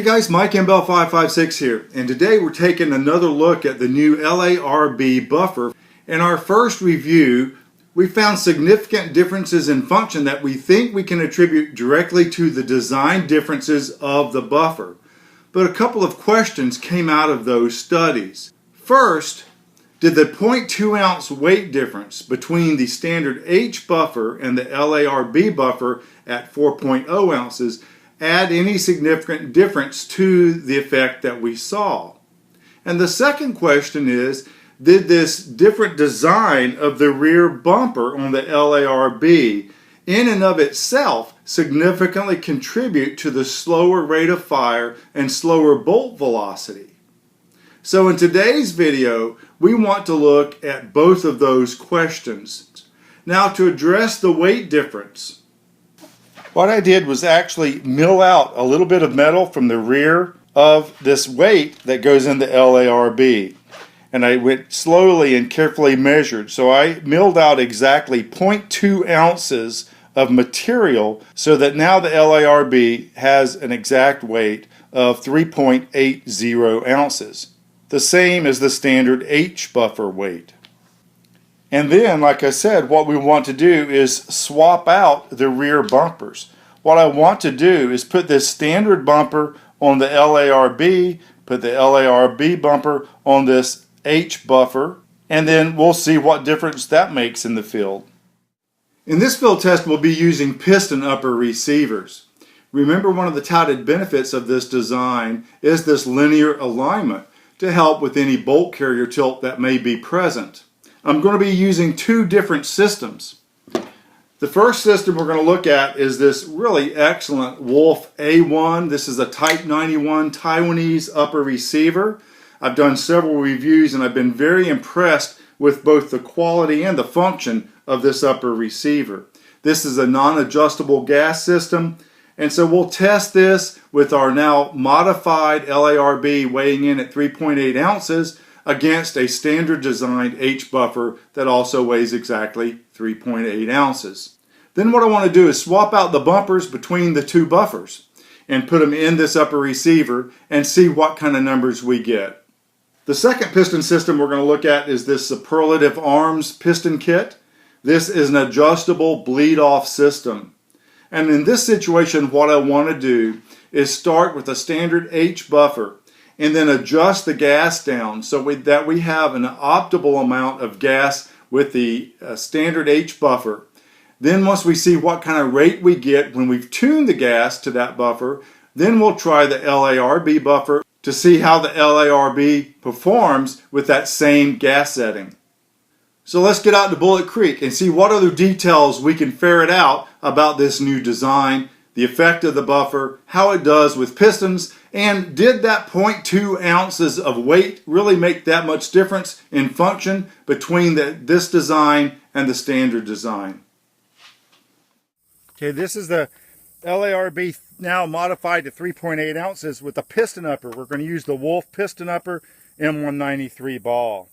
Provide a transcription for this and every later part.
guys, Mike MBell556 here, and today we're taking another look at the new L.A.R.B buffer. In our first review, we found significant differences in function that we think we can attribute directly to the design differences of the buffer. But a couple of questions came out of those studies. First, did the 0.2 ounce weight difference between the standard H buffer and the L.A.R.B buffer at 4.0 ounces add any significant difference to the effect that we saw? And the second question is, did this different design of the rear bumper on the L.A.R.B in and of itself significantly contribute to the slower rate of fire and slower bolt velocity? So in today's video, we want to look at both of those questions. Now, to address the weight difference, what I did was actually mill out a little bit of metal from the rear of this weight that goes in the L.A.R.B. And I went slowly and carefully measured. So I milled out exactly 0.2 ounces of material so that now the L.A.R.B has an exact weight of 3.80 ounces. The same as the standard H buffer weight. And then, like I said, what we want to do is swap out the rear bumpers. What I want to do is put this standard bumper on the L.A.R.B, put the L.A.R.B bumper on this H buffer, and then we'll see what difference that makes in the field. In this field test, we'll be using piston upper receivers. Remember, one of the touted benefits of this design is this linear alignment to help with any bolt carrier tilt that may be present. I'm going to be using two different systems. The first system we're going to look at is this really excellent Wolf A1. This is a Type 91 Taiwanese upper receiver. I've done several reviews and I've been very impressed with both the quality and the function of this upper receiver. This is a non-adjustable gas system, and so we'll test this with our now modified L.A.R.B weighing in at 3.8 ounces against a standard designed H buffer that also weighs exactly 3.8 ounces. Then what I want to do is swap out the bumpers between the two buffers and put them in this upper receiver and see what kind of numbers we get. The second piston system we're going to look at is this Superlative Arms piston kit. This is an adjustable bleed-off system. And in this situation, what I want to do is start with a standard H buffer and then adjust the gas down so that we have an optimal amount of gas with the standard H buffer. Then once we see what kind of rate we get when we've tuned the gas to that buffer, then we'll try the L.A.R.B buffer to see how the L.A.R.B performs with that same gas setting. So let's get out to Bullet Creek and see what other details we can ferret out about this new design, the effect of the buffer, how it does with pistons, and did that 0.2 ounces of weight really make that much difference in function between this design and the standard design. Okay, this is the L.A.R.B now modified to 3.8 ounces with a piston upper. We're going to use the Wolf piston upper M193 ball.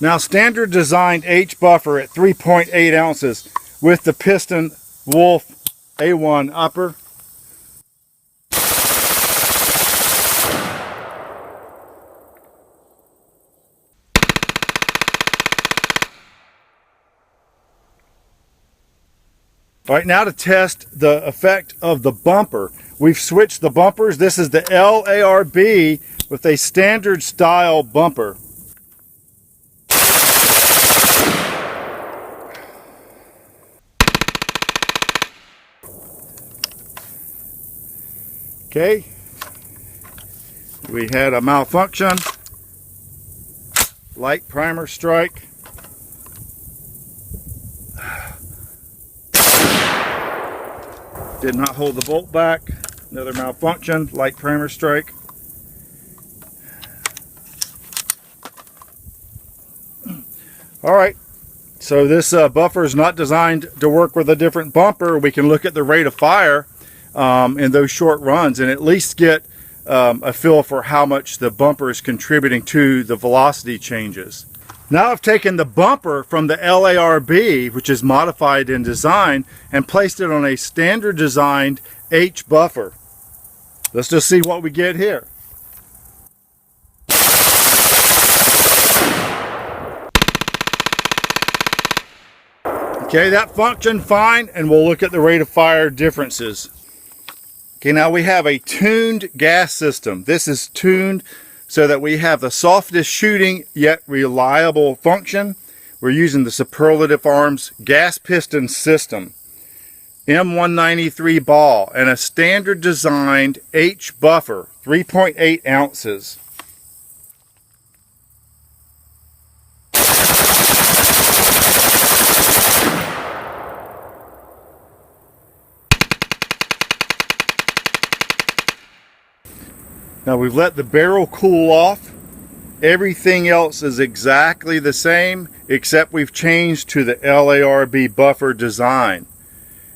Now, standard designed H buffer at 3.8 ounces with the Piston Wolf A1 upper. All right, now to test the effect of the bumper. We've switched the bumpers. This is the L.A.R.B with a standard style bumper. Okay, we had a malfunction, light primer strike. Did not hold the bolt back, another malfunction, light primer strike. All right, so this buffer is not designed to work with a different bumper. We can look at the rate of fire in those short runs and at least get a feel for how much the bumper is contributing to the velocity changes. Now I've taken the bumper from the L.A.R.B, which is modified in design, and placed it on a standard designed H buffer. Let's just see what we get here. Okay, that functioned fine, and we'll look at the rate of fire differences. Okay, now we have a tuned gas system. This is tuned so that we have the softest shooting yet reliable function. We're using the Superlative Arms gas piston system, M193 ball, and a standard designed H buffer, 3.8 ounces. Now we've let the barrel cool off. Everything else is exactly the same, except we've changed to the L.A.R.B buffer design.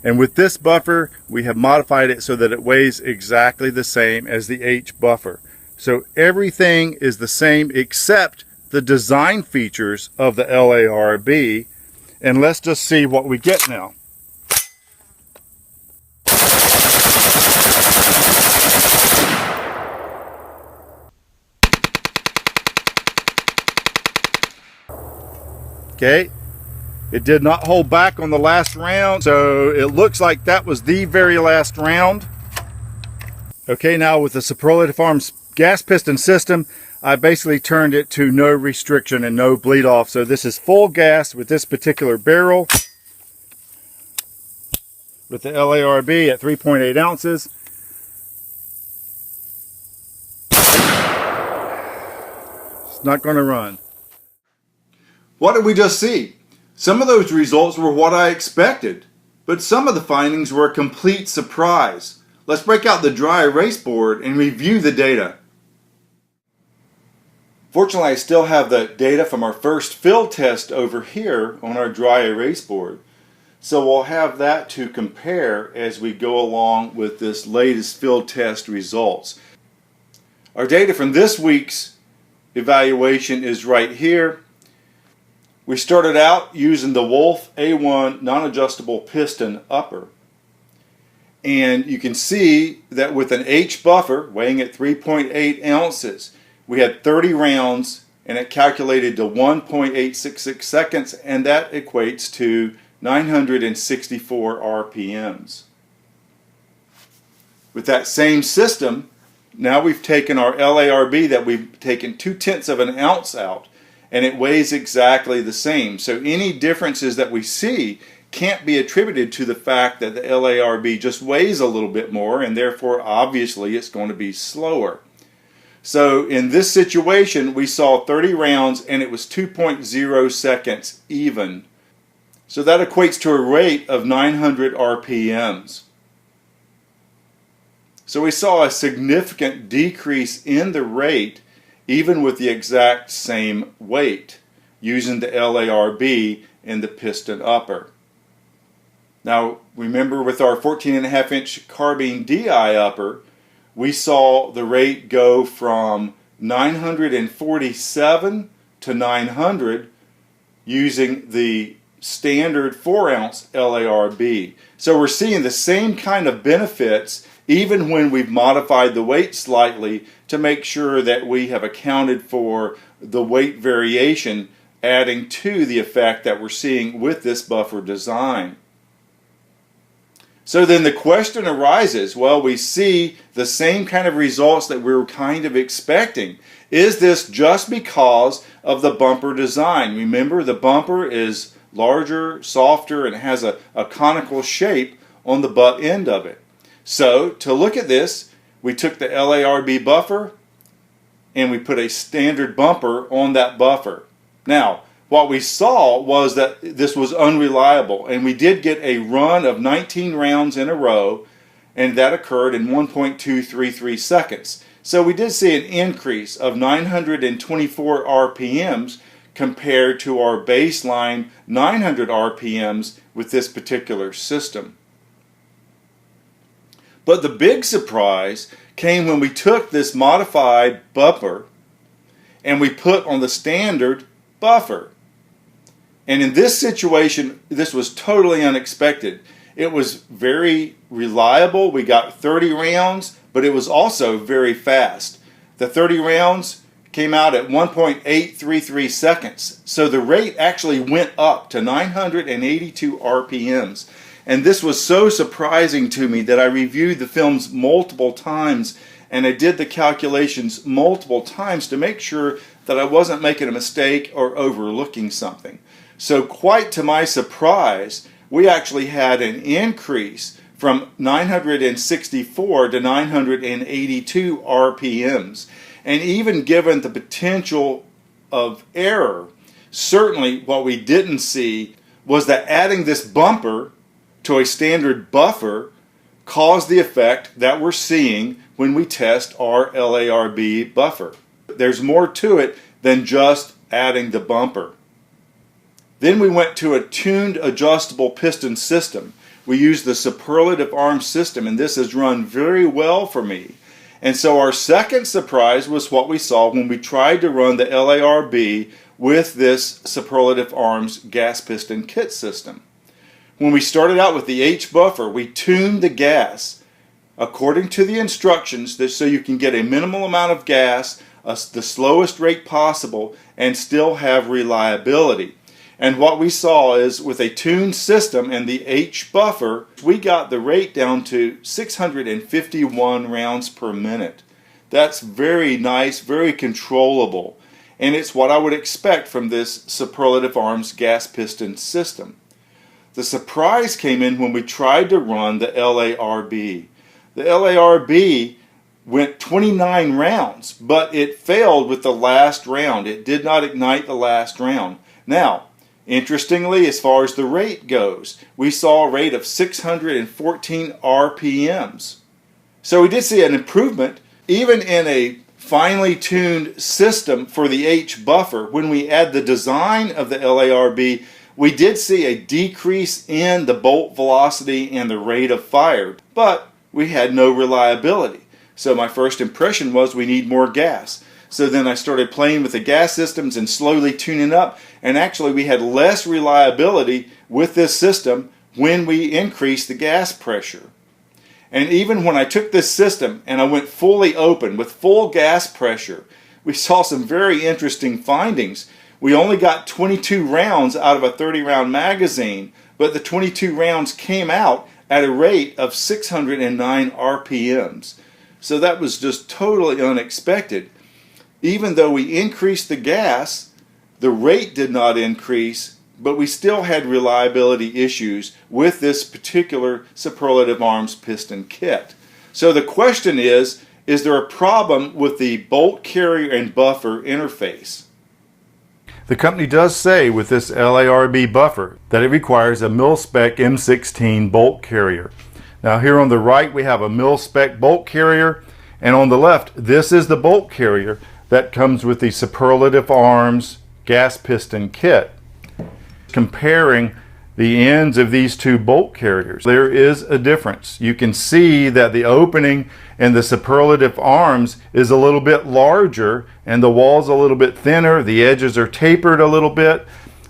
And with this buffer, we have modified it so that it weighs exactly the same as the H buffer. So everything is the same except the design features of the L.A.R.B. And let's just see what we get now. Okay, it did not hold back on the last round, so it looks like that was the very last round. Okay, now with the Superlative Arms gas piston system, I basically turned it to no restriction and no bleed off. So this is full gas with this particular barrel with the L.A.R.B at 3.8 ounces. It's not going to run. What did we just see? Some of those results were what I expected, but some of the findings were a complete surprise. Let's break out the dry erase board and review the data. Fortunately, I still have the data from our first field test over here on our dry erase board. So we'll have that to compare as we go along with this latest field test results. Our data from this week's evaluation is right here. We started out using the Wolf A1 non-adjustable piston upper. And you can see that with an H buffer weighing at 3.8 ounces, we had 30 rounds and it calculated to 1.866 seconds, and that equates to 964 RPMs. With that same system, now we've taken our L.A.R.B that we've taken 0.2 of an ounce out, and it weighs exactly the same. So any differences that we see can't be attributed to the fact that the L.A.R.B just weighs a little bit more, and therefore obviously it's going to be slower. So in this situation we saw 30 rounds and it was 2.0 seconds even. So that equates to a rate of 900 RPMs. So we saw a significant decrease in the rate even with the exact same weight using the L.A.R.B in the piston upper. Now remember, with our 14.5 inch carbine DI upper, we saw the rate go from 947 to 900 using the standard 4 ounce L.A.R.B. So we're seeing the same kind of benefits even when we've modified the weight slightly to make sure that we have accounted for the weight variation, adding to the effect that we're seeing with this buffer design. So then the question arises, well, we see the same kind of results that we were kind of expecting. Is this just because of the bumper design? Remember, the bumper is larger, softer, and has a conical shape on the butt end of it. So to look at this, we took the L.A.R.B buffer and we put a standard bumper on that buffer. Now, what we saw was that this was unreliable, and we did get a run of 19 rounds in a row, and that occurred in 1.233 seconds. So we did see an increase of 924 RPMs compared to our baseline 900 RPMs with this particular system. But the big surprise came when we took this modified bumper and we put on the standard buffer. And in this situation, this was totally unexpected. It was very reliable. We got 30 rounds, but it was also very fast. The 30 rounds came out at 1.833 seconds. So the rate actually went up to 982 RPMs. And this was so surprising to me that I reviewed the films multiple times and I did the calculations multiple times to make sure that I wasn't making a mistake or overlooking something. So quite to my surprise, we actually had an increase from 964 to 982 RPMs. And even given the potential of error, certainly what we didn't see was that adding this bumper to a standard buffer caused the effect that we're seeing when we test our L.A.R.B. buffer. There's more to it than just adding the bumper. Then we went to a tuned adjustable piston system. We used the superlative arm system, and this has run very well for me. And so our second surprise was what we saw when we tried to run the L.A.R.B. with this superlative arms gas piston kit system. When we started out with the H buffer, we tuned the gas according to the instructions so you can get a minimal amount of gas, the slowest rate possible, and still have reliability. And what we saw is with a tuned system and the H buffer, we got the rate down to 651 rounds per minute. That's very nice, very controllable. And it's what I would expect from this superlative arms gas piston system. The surprise came in when we tried to run the L.A.R.B. The L.A.R.B. went 29 rounds, but it failed with the last round. It did not ignite the last round. Now, interestingly, as far as the rate goes, we saw a rate of 614 RPMs. So we did see an improvement, even in a finely tuned system for the H buffer. When we add the design of the L.A.R.B., we did see a decrease in the bolt velocity and the rate of fire, but we had no reliability. So my first impression was we need more gas. So then I started playing with the gas systems and slowly tuning up, and actually we had less reliability with this system when we increased the gas pressure. And even when I took this system and I went fully open with full gas pressure, we saw some very interesting findings. We only got 22 rounds out of a 30-round magazine, but the 22 rounds came out at a rate of 609 RPMs. So that was just totally unexpected. Even though we increased the gas, the rate did not increase, but we still had reliability issues with this particular superlative arms piston kit. So the question is there a problem with the bolt carrier and buffer interface? The company does say with this L.A.R.B. buffer that it requires a mil-spec M16 bolt carrier. Now here on the right we have a mil-spec bolt carrier, and on the left this is the bolt carrier that comes with the superlative arms gas piston kit. Comparing the ends of these two bolt carriers, there is a difference. You can see that the opening in the superlative arms is a little bit larger and the wall's a little bit thinner, the edges are tapered a little bit.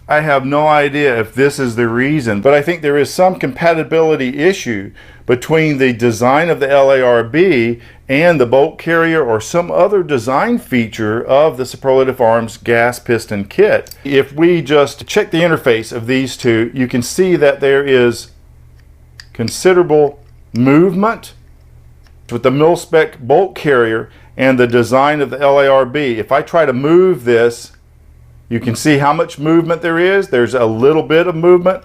I have no idea if this is the reason, but I think there is some compatibility issue between the design of the L.A.R.B. and the bolt carrier or some other design feature of the superlative arms gas piston kit. If we just check the interface of these two, you can see that there is considerable movement with the mil-spec bolt carrier and the design of the L.A.R.B. If I try to move this, you can see how much movement there is. There's a little bit of movement.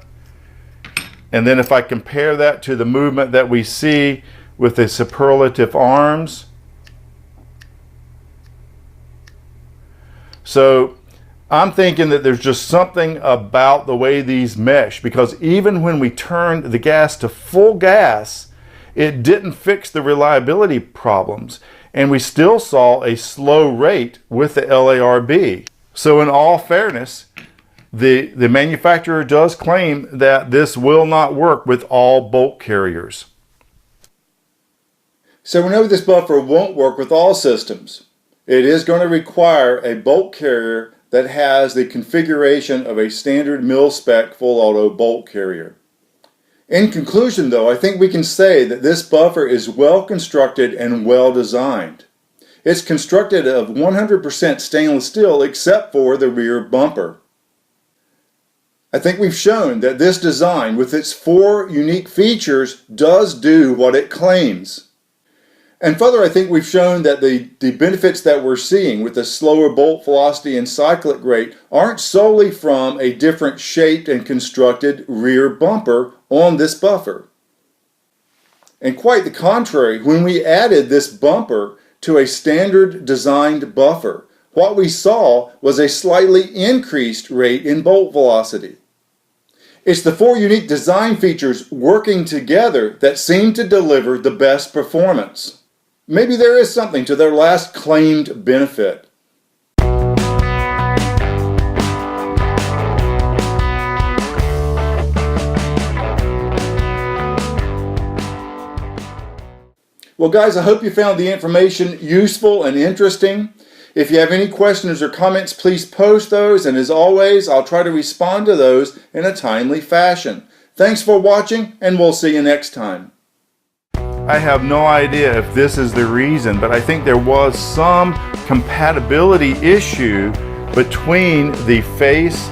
And then if I compare that to the movement that we see with the superlative arms. So I'm thinking that there's just something about the way these mesh, because even when we turned the gas to full gas, it didn't fix the reliability problems. And we still saw a slow rate with the L.A.R.B. So in all fairness, the manufacturer does claim that this will not work with all bolt carriers. So we know this buffer won't work with all systems. It is going to require a bolt carrier that has the configuration of a standard mil-spec full auto bolt carrier. In conclusion though, I think we can say that this buffer is well constructed and well designed. It's constructed of 100% stainless steel except for the rear bumper. I think we've shown that this design with its 4 unique features does do what it claims. And further, I think we've shown that the benefits that we're seeing with the slower bolt velocity and cyclic rate aren't solely from a different shaped and constructed rear bumper on this buffer. And quite the contrary, when we added this bumper to a standard designed buffer, what we saw was a slightly increased rate in bolt velocity. It's the 4 unique design features working together that seem to deliver the best performance. Maybe there is something to their last claimed benefit. Well guys, I hope you found the information useful and interesting. If you have any questions or comments, please post those, and as always, I'll try to respond to those in a timely fashion. Thanks for watching, and we'll see you next time. I have no idea if this is the reason, but I think there was some compatibility issue between the face